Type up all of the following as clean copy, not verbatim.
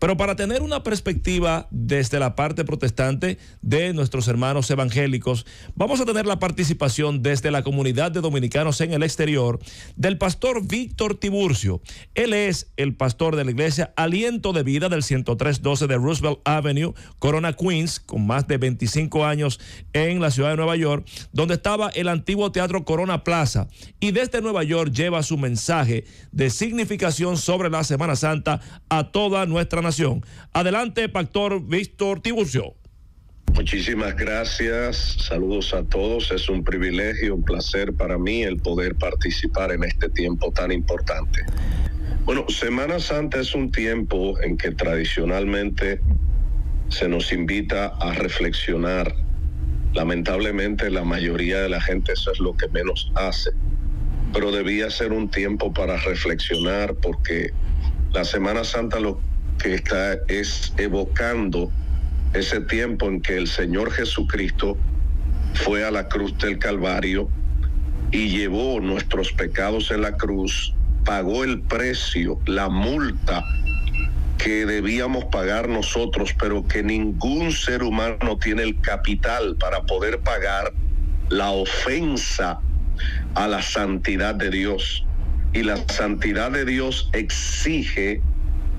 Pero para tener una perspectiva desde la parte protestante de nuestros hermanos evangélicos, vamos a tener la participación desde la comunidad de dominicanos en el exterior del pastor Víctor Tiburcio. Él es el pastor de la iglesia Aliento de Vida del 10312 de Roosevelt Avenue, Corona, Queens, con más de 25 años en la ciudad de Nueva York, donde estaba el antiguo Teatro Corona Plaza, y desde Nueva York lleva su mensaje de significación sobre la Semana Santa a toda nuestra nación. Adelante, pastor Víctor Tiburcio. Muchísimas gracias, saludos a todos, es un privilegio, un placer para mí el poder participar en este tiempo tan importante. Bueno, Semana Santa es un tiempo en que tradicionalmente se nos invita a reflexionar. Lamentablemente la mayoría de la gente eso es lo que menos hace, pero debía ser un tiempo para reflexionar, porque la Semana Santa lo que está es evocando ese tiempo en que el Señor Jesucristo fue a la cruz del Calvario y llevó nuestros pecados en la cruz, pagó el precio, la multa que debíamos pagar nosotros, pero que ningún ser humano tiene el capital para poder pagar, la ofensa a la santidad de Dios. Y la santidad de Dios exige,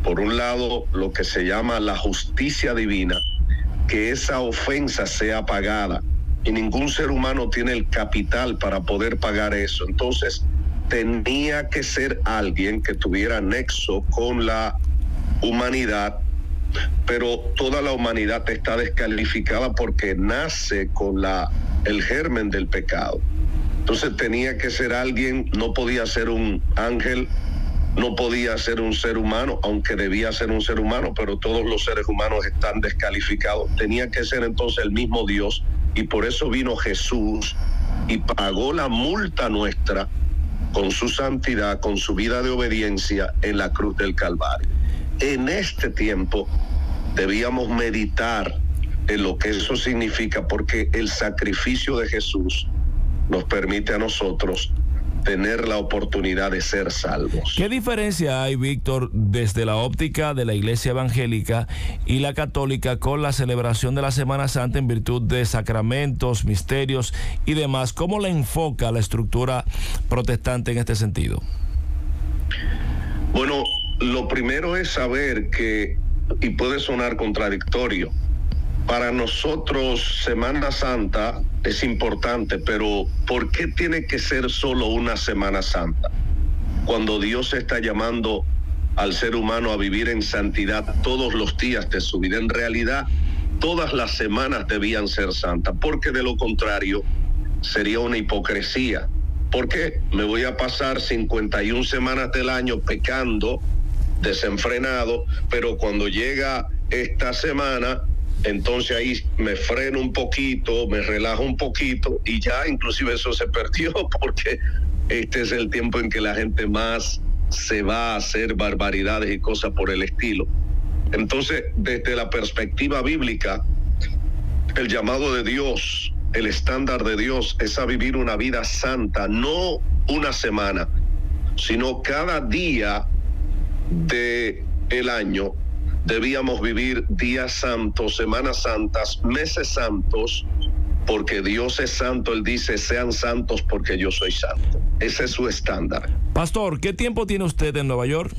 por un lado, lo que se llama la justicia divina, que esa ofensa sea pagada, y ningún ser humano tiene el capital para poder pagar eso. Entonces tenía que ser alguien que tuviera nexo con la humanidad, pero toda la humanidad está descalificada porque nace con el germen del pecado. Entonces tenía que ser alguien, no podía ser un ángel, no podía ser un ser humano, aunque debía ser un ser humano, pero todos los seres humanos están descalificados. Tenía que ser entonces el mismo Dios, y por eso vino Jesús y pagó la multa nuestra con su santidad, con su vida de obediencia en la cruz del Calvario. En este tiempo debíamos meditar en lo que eso significa, porque el sacrificio de Jesús nos permite a nosotros tener la oportunidad de ser salvos. ¿Qué diferencia hay, Víctor, desde la óptica de la iglesia evangélica y la católica con la celebración de la Semana Santa en virtud de sacramentos, misterios y demás? ¿Cómo la enfoca la estructura protestante en este sentido? Bueno, lo primero es saber que, y puede sonar contradictorio, para nosotros Semana Santa es importante, pero ¿por qué tiene que ser solo una Semana Santa? Cuando Dios está llamando al ser humano a vivir en santidad todos los días de su vida. En realidad, todas las semanas debían ser santas, porque de lo contrario sería una hipocresía. ¿Por qué? Me voy a pasar 51 semanas del año pecando, desenfrenado, pero cuando llega esta semana, entonces ahí me freno un poquito, me relajo un poquito, y ya inclusive eso se perdió, porque este es el tiempo en que la gente más se va a hacer barbaridades y cosas por el estilo. Entonces, desde la perspectiva bíblica, el llamado de Dios, el estándar de Dios es a vivir una vida santa, no una semana, sino cada día del año. Debíamos vivir días santos, semanas santas, meses santos, porque Dios es santo. Él dice, sean santos porque yo soy santo. Ese es su estándar. Pastor, ¿qué tiempo tiene usted en Nueva York?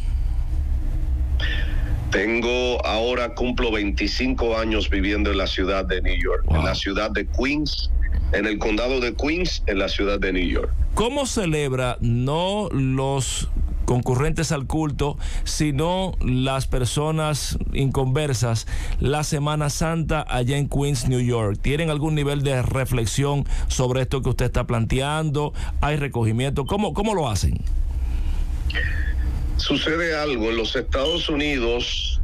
Cumplo 25 años viviendo en la ciudad de New York, en la ciudad de Queens, en el condado de Queens, en la ciudad de New York. ¿Cómo celebra no los concurrentes al culto, sino las personas inconversas la Semana Santa allá en Queens, New York? ¿Tienen algún nivel de reflexión sobre esto que usted está planteando? ¿Hay recogimiento? ¿Cómo lo hacen? Sucede algo en los Estados Unidos,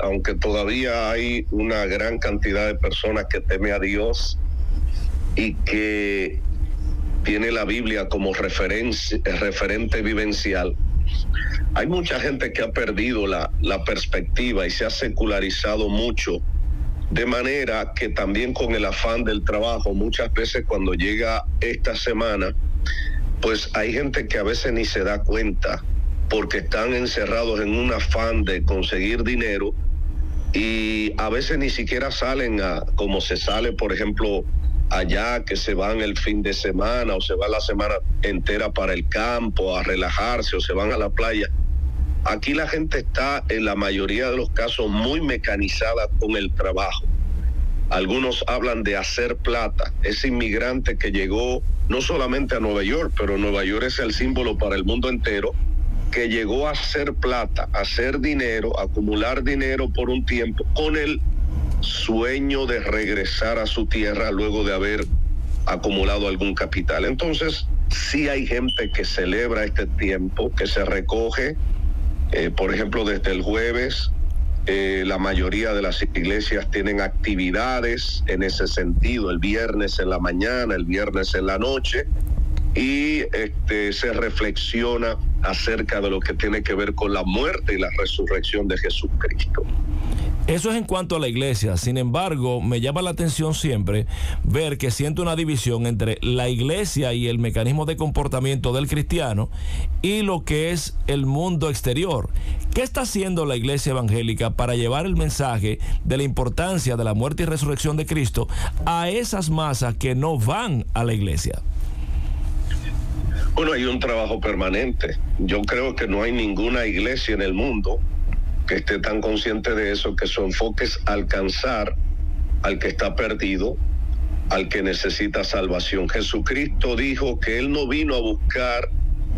aunque todavía hay una gran cantidad de personas que teme a Dios y que tiene la Biblia como referente vivencial. Hay mucha gente que ha perdido la perspectiva y se ha secularizado mucho, de manera que también con el afán del trabajo, muchas veces cuando llega esta semana, pues hay gente que a veces ni se da cuenta, porque están encerrados en un afán de conseguir dinero, y a veces ni siquiera salen como se sale, por ejemplo, allá, que se van el fin de semana o se van la semana entera para el campo a relajarse o se van a la playa. Aquí la gente está, en la mayoría de los casos, muy mecanizada con el trabajo. Algunos hablan de hacer plata. Ese inmigrante que llegó no solamente a Nueva York, pero Nueva York es el símbolo para el mundo entero, que llegó a hacer plata, a hacer dinero, a acumular dinero por un tiempo, con el sueño de regresar a su tierra luego de haber acumulado algún capital. Entonces, sí hay gente que celebra este tiempo, que se recoge, por ejemplo, desde el jueves. La mayoría de las iglesias tienen actividades en ese sentido, el viernes en la mañana, el viernes en la noche, y se reflexiona acerca de lo que tiene que ver con la muerte y la resurrección de Jesucristo. Eso es en cuanto a la iglesia. Sin embargo, me llama la atención siempre ver que siento una división entre la iglesia y el mecanismo de comportamiento del cristiano y lo que es el mundo exterior. ¿Qué está haciendo la iglesia evangélica para llevar el mensaje de la importancia de la muerte y resurrección de Cristo a esas masas que no van a la iglesia? Bueno, hay un trabajo permanente. Yo creo que no hay ninguna iglesia en el mundo que esté tan consciente de eso, que su enfoque es alcanzar al que está perdido, al que necesita salvación. Jesucristo dijo que Él no vino a buscar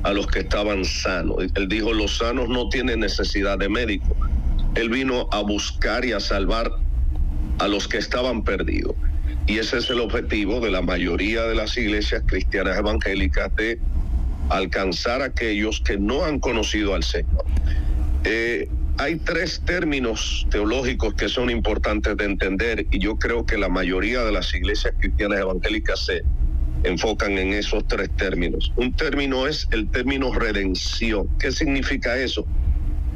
a los que estaban sanos. Él dijo, los sanos no tienen necesidad de médico. Él vino a buscar y a salvar a los que estaban perdidos. Y ese es el objetivo de la mayoría de las iglesias cristianas evangélicas, de alcanzar a aquellos que no han conocido al Señor. Hay tres términos teológicos que son importantes de entender, y yo creo que la mayoría de las iglesias cristianas evangélicas se enfocan en esos tres términos. Un término es el término redención. ¿Qué significa eso?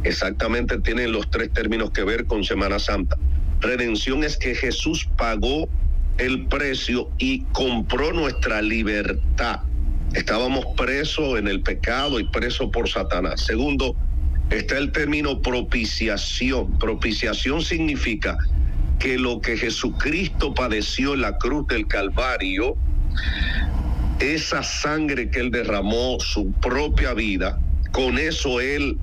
Exactamente tienen los tres términos que ver con Semana Santa. Redención es que Jesús pagó el precio y compró nuestra libertad. Estábamos presos en el pecado y presos por Satanás. Segundo, está el término propiciación. Propiciación significa que lo que Jesucristo padeció en la cruz del Calvario, esa sangre que Él derramó, su propia vida, con eso Él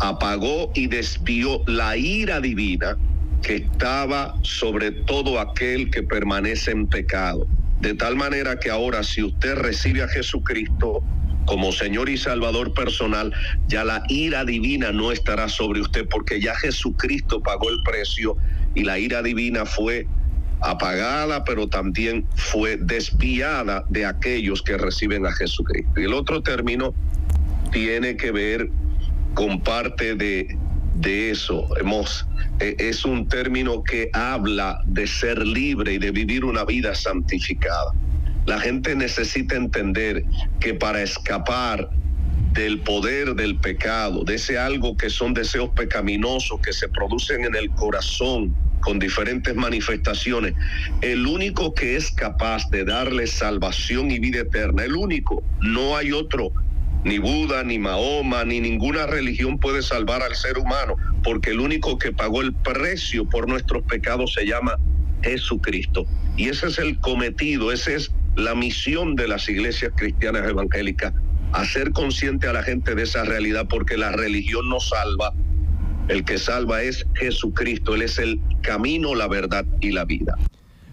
apagó y desvió la ira divina que estaba sobre todo aquel que permanece en pecado. De tal manera que ahora, si usted recibe a Jesucristo como Señor y Salvador personal, ya la ira divina no estará sobre usted, porque ya Jesucristo pagó el precio y la ira divina fue apagada, pero también fue desviada de aquellos que reciben a Jesucristo. Y el otro término tiene que ver con parte de eso. Es un término que habla de ser libre y de vivir una vida santificada. La gente necesita entender que para escapar del poder del pecado, de ese algo que son deseos pecaminosos que se producen en el corazón con diferentes manifestaciones, el único que es capaz de darle salvación y vida eterna, el único, no hay otro, ni Buda, ni Mahoma, ni ninguna religión puede salvar al ser humano, porque el único que pagó el precio por nuestros pecados se llama Jesucristo. Y ese es el cometido, esa es la misión de las iglesias cristianas evangélicas, hacer consciente a la gente de esa realidad, porque la religión no salva. El que salva es Jesucristo. Él es el camino, la verdad y la vida.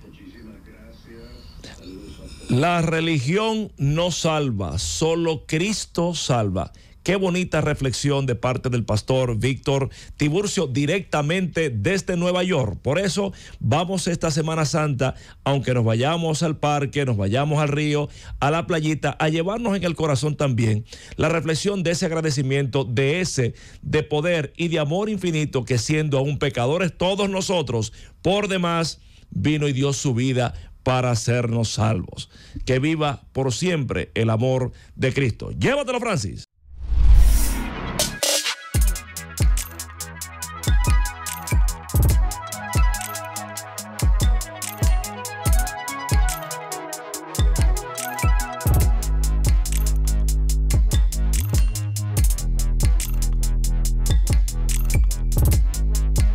Muchísimas gracias. La religión no salva, solo Cristo salva. Qué bonita reflexión de parte del pastor Víctor Tiburcio, directamente desde Nueva York. Por eso vamos esta Semana Santa, aunque nos vayamos al parque, nos vayamos al río, a la playita, a llevarnos en el corazón también la reflexión de ese agradecimiento, de poder y de amor infinito, que siendo aún pecadores todos nosotros, por demás vino y dio su vida para hacernos salvos. Que viva por siempre el amor de Cristo. Llévatelo, Francis.